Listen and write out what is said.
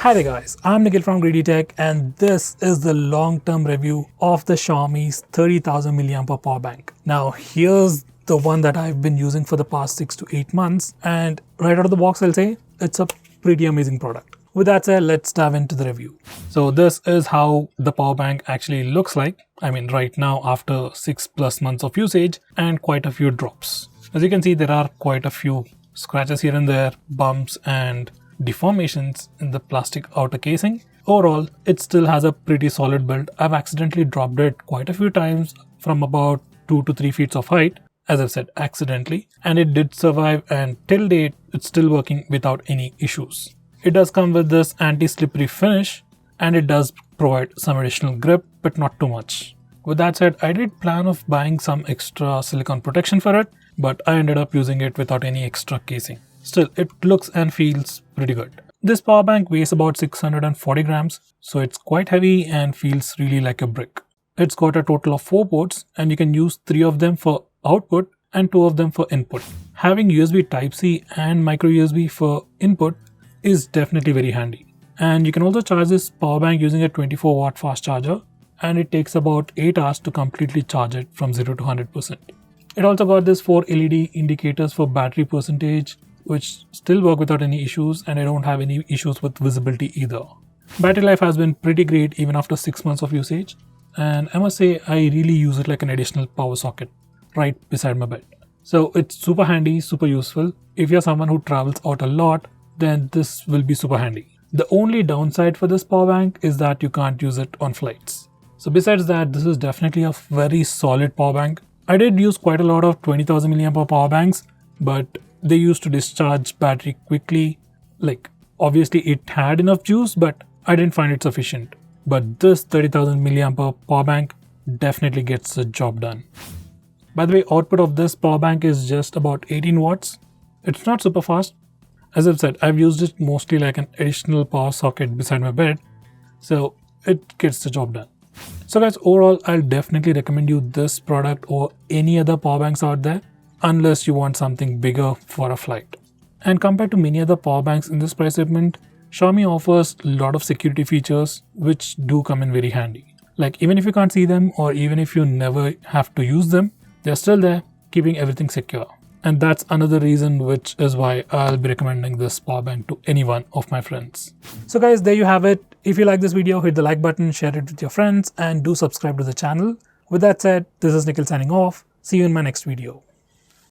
Hi there guys, I'm Nikhil from GreedyTech and this is the long-term review of the Xiaomi's 30,000 mAh power bank. Now here's the one that I've been using for the past 6 to 8 months, and right out of the box I'll say it's a pretty amazing product. With that said, let's dive into the review. So this is how the power bank actually looks like. I mean right now after 6+ months of usage and quite a few drops. As you can see, there are quite a few scratches here and there, bumps and deformations in the plastic outer casing. Overall, it still has a pretty solid build. I've accidentally dropped it quite a few times from about 2 to 3 feet of height, as I've said, accidentally, and it did survive, and till date it's still working without any issues. It does come with this anti-slippery finish and it does provide some additional grip, but not too much. With that said, I did plan of buying some extra silicone protection for it, but I ended up using it without any extra casing. Still, it looks and feels pretty good. This power bank weighs about 640 grams, so it's quite heavy and feels really like a brick. It's got a total of 4 ports and you can use 3 of them for output and 2 of them for input. Having USB Type-C and micro USB for input is definitely very handy. And you can also charge this power bank using a 24 watt fast charger, and it takes about 8 hours to completely charge it from 0 to 100%. It also got this 4 LED indicators for battery percentage, which still work without any issues, and I don't have any issues with visibility either. Battery life has been pretty great even after 6 months of usage, and I must say I really use it like an additional power socket right beside my bed. So it's super handy, super useful. If you're someone who travels out a lot, then this will be super handy. The only downside for this power bank is that you can't use it on flights. So besides that, this is definitely a very solid power bank. I did use quite a lot of 20,000 mAh power banks, but they used to discharge battery quickly. Like, obviously it had enough juice, but I didn't find it sufficient. But this 30,000 mAh power bank definitely gets the job done. By the way, output of this power bank is just about 18 watts. It's not super fast. As I've said, I've used it mostly like an additional power socket beside my bed, so it gets the job done. So guys, overall I'll definitely recommend you this product or any other power banks out there, unless you want something bigger for a flight. And compared to many other power banks in this price segment, Xiaomi offers a lot of security features which do come in very handy. Like, even if you can't see them or even if you never have to use them, they're still there, keeping everything secure. And that's another reason which is why I'll be recommending this power bank to any one of my friends. So guys, there you have it. If you like this video, hit the like button, share it with your friends, and do subscribe to the channel. With that said, this is Nikhil signing off. See you in my next video.